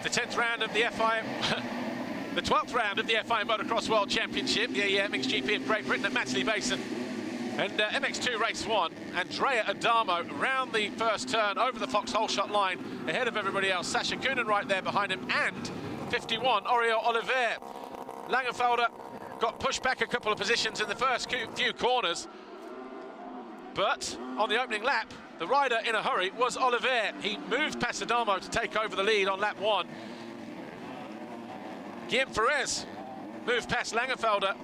the 10th round of the FI, the 12th round of the FI Motocross World Championship, the MXGP of Great Britain at Matterley Basin. And MX2 race 1, Andrea Adamo round the first turn over the foxhole shot line ahead of everybody else. Sasha Coonan right there behind him, and 51, Oriol Oliver. Langenfelder got pushed back a couple of positions in the first few corners, but on the opening lap, the rider in a hurry was Oliver. He moved past Adamo to take over the lead on lap 1. Guillaume Ferrez moved past Langenfelder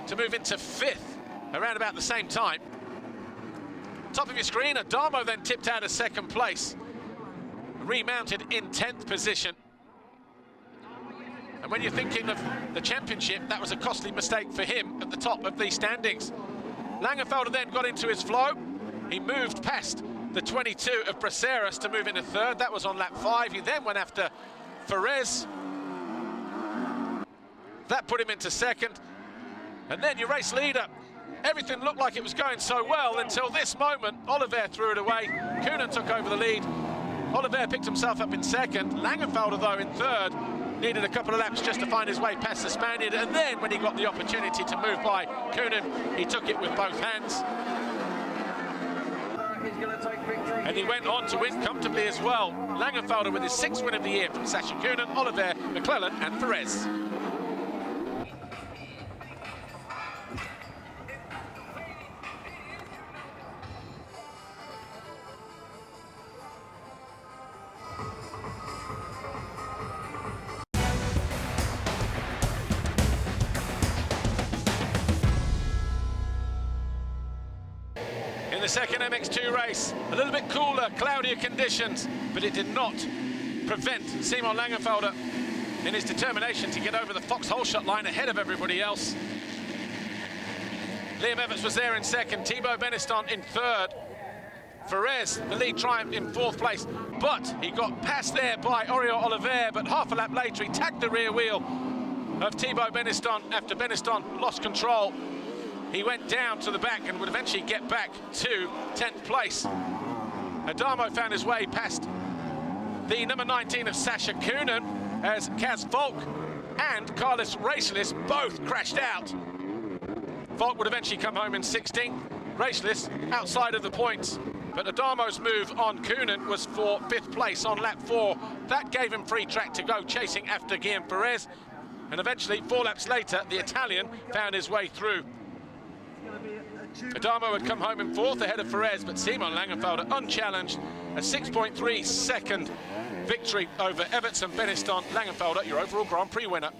to move into 5th around about the same time. Top of your screen, Adamo then tipped out of 2nd place, remounted in 10th position. And when you're thinking of the championship, that was a costly mistake for him at the top of the standings. Langenfelder then got into his flow. He moved past the 22 of Braceras to move into 3rd. That was on lap 5. He then went after Ferrez. That put him into 2nd. And then your race leader, everything looked like it was going so well until this moment. Oliver threw it away. Coonan took over the lead. Oliver picked himself up in 2nd. Langenfelder, though, in 3rd. Needed a couple of laps just to find his way past the Spaniard. And then when he got the opportunity to move by Coonan, he took it with both hands. And he went on to win comfortably as well. Langenfelder with his 6th win of the year from Sasha Coonan, Oliver, McClellan and Ferrez. The second MX2 race, a little bit cooler, cloudier conditions, but it did not prevent Simon Langenfelder in his determination to get over the foxhole shot line ahead of everybody else. Liam Evans was there in 2nd, Thibaut Benistant in 3rd. Ferrez, the lead triumph in 4th place, but he got passed there by Oriol Oliver, but half a lap later he tagged the rear wheel of Thibaut Benistant after Benistant lost control. He went down to the back and would eventually get back to 10th place. Adamo found his way past the number 19 of Sasha Coonan as Kaz Volk and Carlos Racelis both crashed out. Volk would eventually come home in 16th, Racelis outside of the points. But Adamo's move on Coonan was for 5th place on lap 4. That gave him free track to go chasing after Guillaume Ferrez. And eventually, 4 laps later, the Italian found his way through. Adamo had come home in 4th ahead of Ferrez, but Simon Langenfelder unchallenged, a 6.3 second victory over Everts and Benistant. Langenfelder, your overall Grand Prix winner.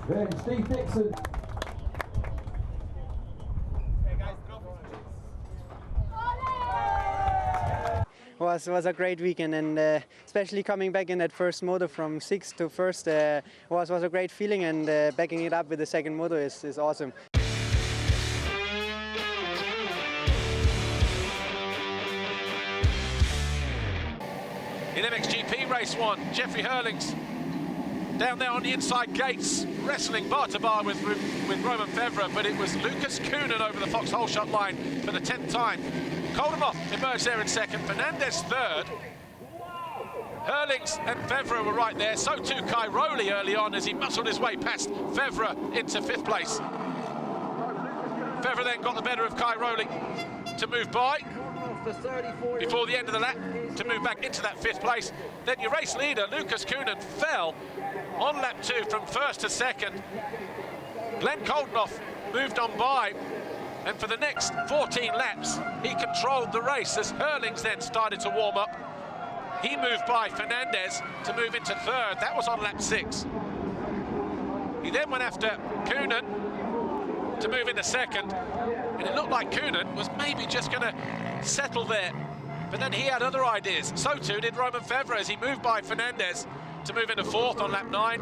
Then Steve Dixon. Was a great weekend, and especially coming back in that first moto from 6th to 1st was a great feeling, and backing it up with the 2nd moto is awesome. In MXGP race 1, Jeffrey Hurlings down there on the inside gates, wrestling bar to bar with Roman Fevre, but it was Lucas Coonan over the foxhole shot line for the 10th time. Koldomov emerged there in 2nd, Fernandez 3rd. Hurlings and Fevre were right there, so too Kai Rowley early on as he muscled his way past Fevre into 5th place. Fevre then got the better of Kai Rowley to move by before the end of the lap to move back into that 5th place. Then your race leader, Lucas Coonan, fell on lap 2 from 1st to 2nd. Glenn Koldenhoff moved on by, and for the next 14 laps, he controlled the race as Hurlings then started to warm up. He moved by Fernandez to move into 3rd. That was on lap 6. He then went after Coonan to move into 2nd, and it looked like Coonan was maybe just going to settle there. But then he had other ideas. So too did Roman Fevre as he moved by Fernandez to move into 4th on lap 9.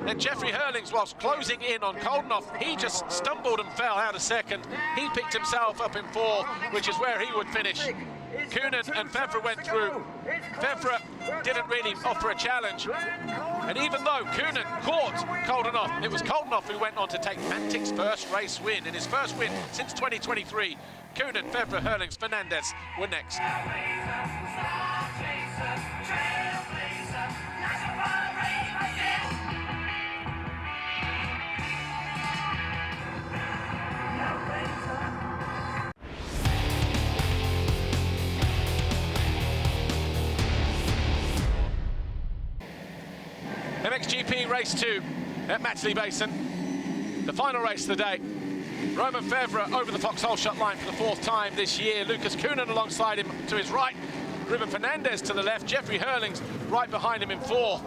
Then Jeffrey Hurlings, whilst closing in on Koldenoff, he just stumbled and fell out of second. He picked himself up in fourth, which is where he would finish. Koonin and Fevre went through. Fevre didn't really offer a challenge. And even though Koonin caught Koldenoff, it was Koldenoff who went on to take Mantic's first race win. In his first win since 2023, Koonin, Fevre, Hurlings, Fernandez were next. MXGP Race 2 at Matterley Basin. The final race of the day. Romain Fevre over the foxhole shot line for the fourth time this year. Lucas Koonin alongside him to his right. Ruben Fernandez to the left. Jeffrey Hurlings right behind him in fourth.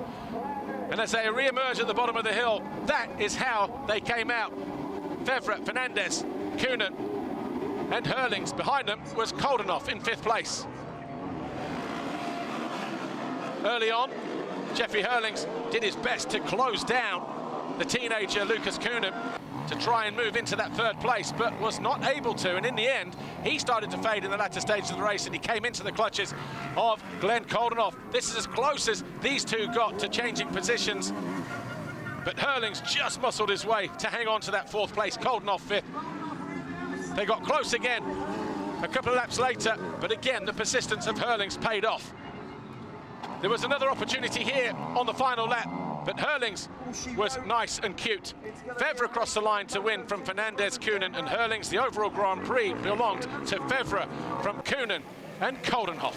And as they re-emerge at the bottom of the hill, that is how they came out. Fevre, Fernandez, Koonin and Hurlings. Behind them was Koldenoff in fifth place. Early on, Jeffrey Hurlings did his best to close down the teenager Lucas Koonin to try and move into that third place, but was not able to. And in the end, he started to fade in the latter stages of the race, and he came into the clutches of Glenn Koldenoff. This is as close as these two got to changing positions. But Hurlings just muscled his way to hang on to that fourth place. Koldenoff fifth. They got close again a couple of laps later, but again, the persistence of Hurlings paid off. There was another opportunity here on the final lap, but Hurlings was nice and cute. Fevre across the line to win from Fernandez, Koonin and Hurlings. The overall Grand Prix belonged to Fevre from Koonin and Koldenoff.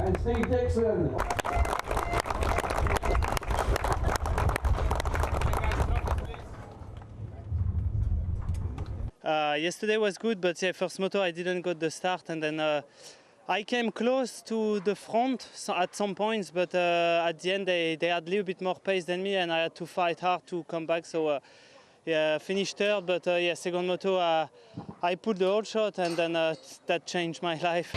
And Steve Dixon. Yesterday was good, but yeah, first moto I didn't get the start, and then I came close to the front at some points, but at the end they had a little bit more pace than me, and I had to fight hard to come back. So yeah, finished third, but yeah, second moto I pulled the whole shot, and then that changed my life.